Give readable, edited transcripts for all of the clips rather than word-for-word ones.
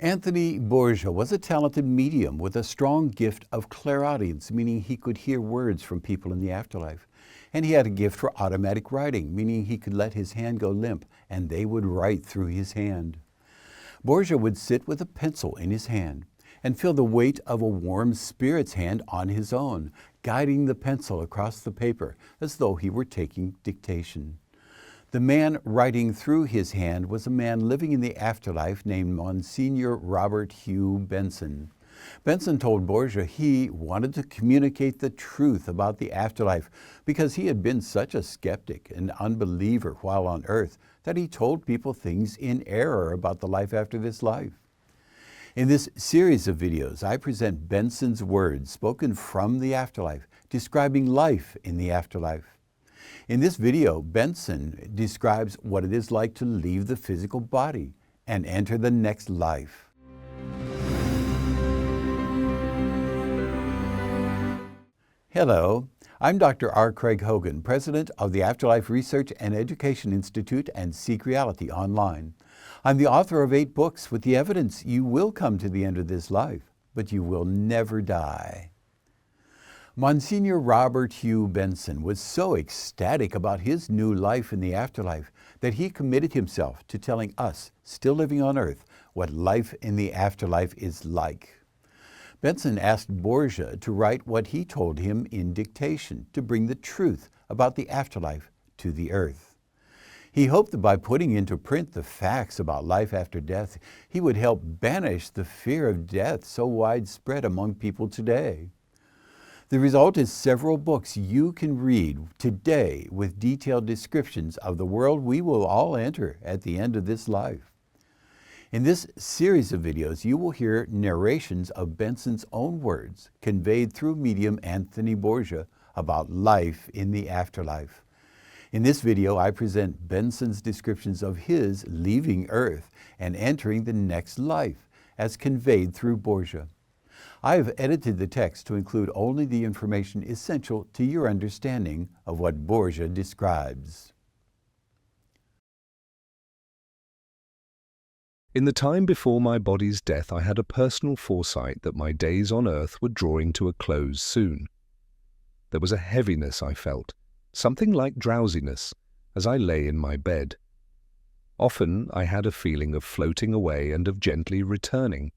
Anthony Borgia was a talented medium with a strong gift of clairaudience, meaning he could hear words from people in the afterlife. And he had a gift for automatic writing, meaning he could let his hand go limp and they would write through his hand. Borgia would sit with a pencil in his hand and feel the weight of a warm spirit's hand on his own, guiding the pencil across the paper as though he were taking dictation. The man writing through his hand was a man living in the afterlife named Monsignor Robert Hugh Benson. Benson told Borgia he wanted to communicate the truth about the afterlife because he had been such a skeptic and unbeliever while on earth that he told people things in error about the life after this life. In this series of videos, I present Benson's words spoken from the afterlife, describing life in the afterlife. In this video, Benson describes what it is like to leave the physical body and enter the next life. Hello, I'm Dr. R. Craig Hogan, President of the Afterlife Research and Education Institute and Seek Reality Online. I'm the author of 8 books with the evidence you will come to the end of this life, but you will never die. Monsignor Robert Hugh Benson was so ecstatic about his new life in the afterlife that he committed himself to telling us, still living on earth, what life in the afterlife is like. Benson asked Borgia to write what he told him in dictation to bring the truth about the afterlife to the earth. He hoped that by putting into print the facts about life after death, he would help banish the fear of death so widespread among people today. The result is several books you can read today with detailed descriptions of the world we will all enter at the end of this life. In this series of videos, you will hear narrations of Benson's own words conveyed through medium Anthony Borgia about life in the afterlife. In this video, I present Benson's descriptions of his leaving Earth and entering the next life as conveyed through Borgia. I have edited the text to include only the information essential to your understanding of what Borgia describes. In the time before my body's death, I had a personal foresight that my days on earth were drawing to a close soon. There was a heaviness I felt, something like drowsiness, as I lay in my bed. Often I had a feeling of floating away and of gently returning.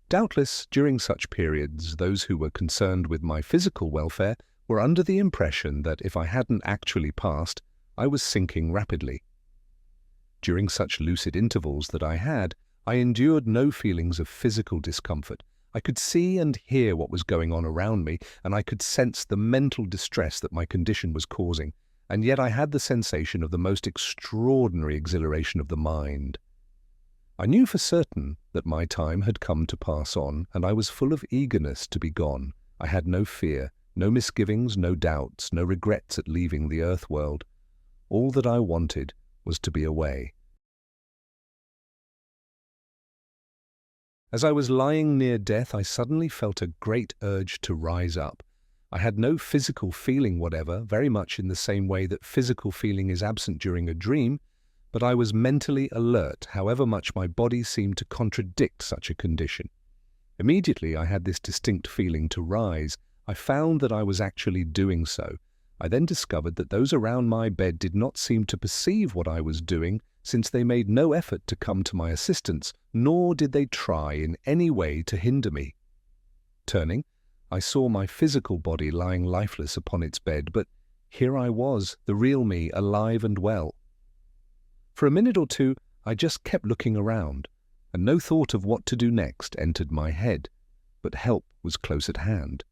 Doubtless, during such periods, those who were concerned with my physical welfare were under the impression that if I hadn't actually passed, I was sinking rapidly. During such lucid intervals that I had, I endured no feelings of physical discomfort. I could see and hear what was going on around me, and I could sense the mental distress that my condition was causing, and yet I had the sensation of the most extraordinary exhilaration of the mind. I knew for certain that my time had come to pass on, and I was full of eagerness to be gone. I had no fear, no misgivings, no doubts, no regrets at leaving the earth world. All that I wanted was to be away. As I was lying near death, I suddenly felt a great urge to rise up. I had no physical feeling whatever, very much in the same way that physical feeling is absent during a dream, but I was mentally alert, however much my body seemed to contradict such a condition. Immediately I had this distinct feeling to rise. I found that I was actually doing so. I then discovered that those around my bed did not seem to perceive what I was doing, since they made no effort to come to my assistance, nor did they try in any way to hinder me. Turning, I saw my physical body lying lifeless upon its bed, but here I was, the real me, alive and well. For a minute or two, I just kept looking around, and no thought of what to do next entered my head, but help was close at hand.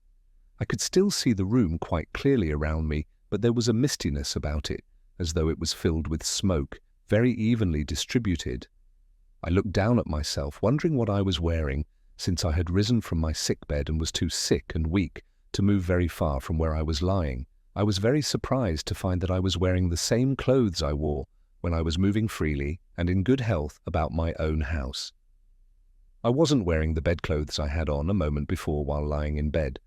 I could still see the room quite clearly around me, but there was a mistiness about it, as though it was filled with smoke, very evenly distributed. I looked down at myself, wondering what I was wearing, since I had risen from my sickbed and was too sick and weak to move very far from where I was lying. I was very surprised to find that I was wearing the same clothes I wore when I was moving freely and in good health about my own house. I wasn't wearing the bedclothes I had on a moment before while lying in bed.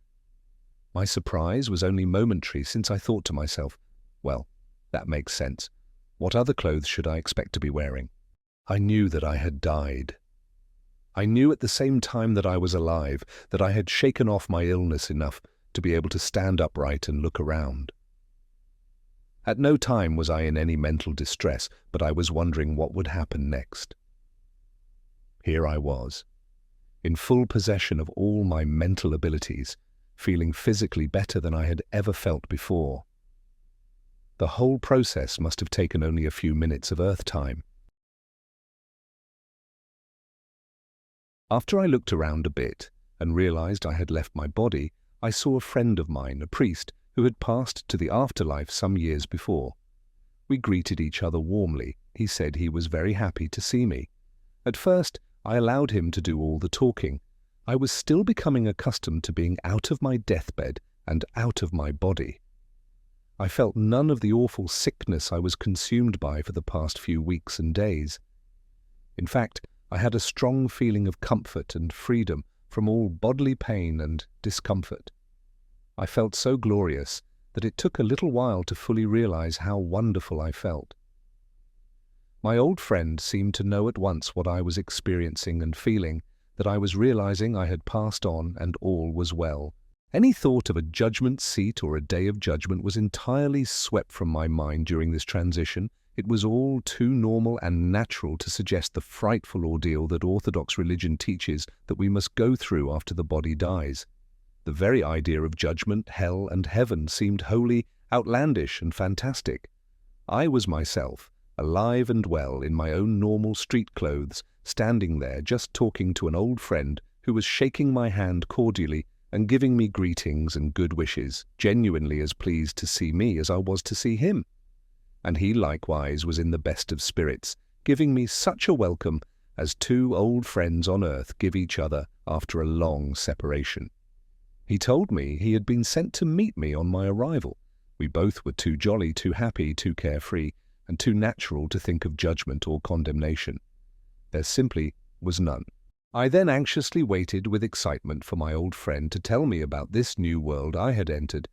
My surprise was only momentary, since I thought to myself, well, that makes sense. What other clothes should I expect to be wearing? I knew that I had died. I knew at the same time that I was alive, that I had shaken off my illness enough to be able to stand upright and look around. At no time was I in any mental distress, but I was wondering what would happen next. Here I was, in full possession of all my mental abilities, feeling physically better than I had ever felt before. The whole process must have taken only a few minutes of Earth time. After I looked around a bit and realized I had left my body, I saw a friend of mine, a priest, who had passed to the afterlife some years before. We greeted each other warmly. He said he was very happy to see me. At first, I allowed him to do all the talking. I was still becoming accustomed to being out of my deathbed and out of my body. I felt none of the awful sickness I was consumed by for the past few weeks and days. In fact, I had a strong feeling of comfort and freedom from all bodily pain and discomfort. I felt so glorious that it took a little while to fully realize how wonderful I felt. My old friend seemed to know at once what I was experiencing and feeling, that I was realizing I had passed on and all was well. Any thought of a judgment seat or a day of judgment was entirely swept from my mind during this transition. It was all too normal and natural to suggest the frightful ordeal that Orthodox religion teaches that we must go through after the body dies. The very idea of judgment, hell, and heaven seemed wholly outlandish and fantastic. I was myself, alive and well in my own normal street clothes, standing there just talking to an old friend who was shaking my hand cordially and giving me greetings and good wishes, genuinely as pleased to see me as I was to see him. And he likewise was in the best of spirits, giving me such a welcome as two old friends on earth give each other after a long separation. He told me he had been sent to meet me on my arrival. We both were too jolly, too happy, too carefree, and too natural to think of judgment or condemnation. There simply was none. I then anxiously waited with excitement for my old friend to tell me about this new world I had entered.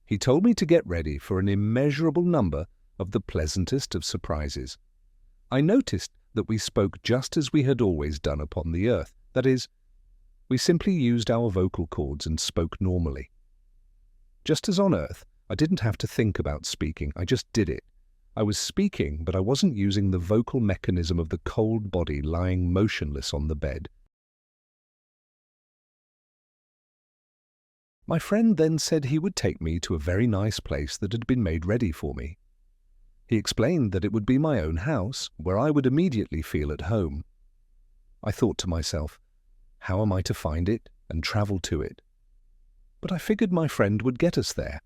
He told me to get ready for an immeasurable number of the pleasantest of surprises. I noticed that we spoke just as we had always done upon the earth, that is, we simply used our vocal cords and spoke normally. Just as on earth, I didn't have to think about speaking, I just did it. I was speaking, but I wasn't using the vocal mechanism of the cold body lying motionless on the bed. My friend then said he would take me to a very nice place that had been made ready for me. He explained that it would be my own house, where I would immediately feel at home. I thought to myself, how am I to find it and travel to it? But I figured my friend would get us there.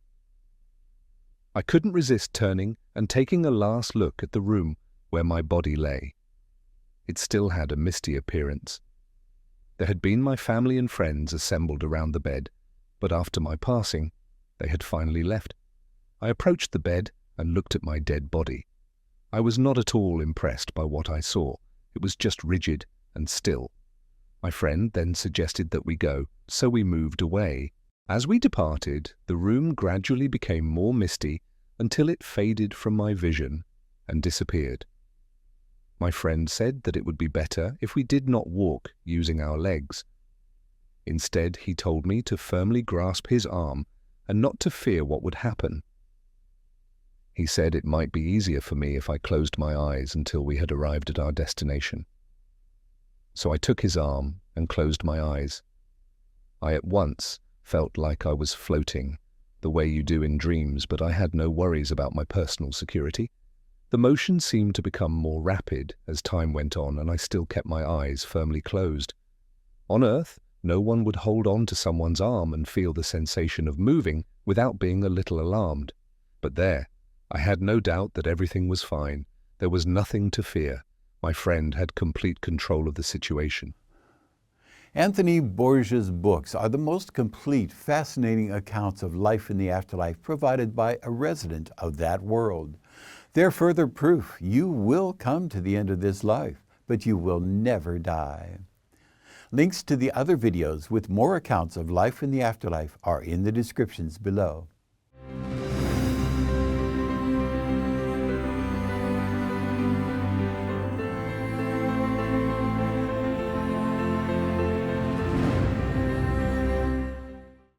I couldn't resist turning and taking a last look at the room where my body lay. It still had a misty appearance. There had been my family and friends assembled around the bed, but after my passing, they had finally left. I approached the bed and looked at my dead body. I was not at all impressed by what I saw. It was just rigid and still. My friend then suggested that we go, so we moved away. As we departed, the room gradually became more misty until it faded from my vision and disappeared. My friend said that it would be better if we did not walk using our legs. Instead, he told me to firmly grasp his arm and not to fear what would happen. He said it might be easier for me if I closed my eyes until we had arrived at our destination. So I took his arm and closed my eyes. I at once felt like I was floating, the way you do in dreams, but I had no worries about my personal security. The motion seemed to become more rapid as time went on, and I still kept my eyes firmly closed. On Earth, no one would hold on to someone's arm and feel the sensation of moving without being a little alarmed. But there, I had no doubt that everything was fine. There was nothing to fear. My friend had complete control of the situation. Anthony Borgia's books are the most complete, fascinating accounts of life in the afterlife provided by a resident of that world. They're further proof you will come to the end of this life, but you will never die. Links to the other videos with more accounts of life in the afterlife are in the descriptions below.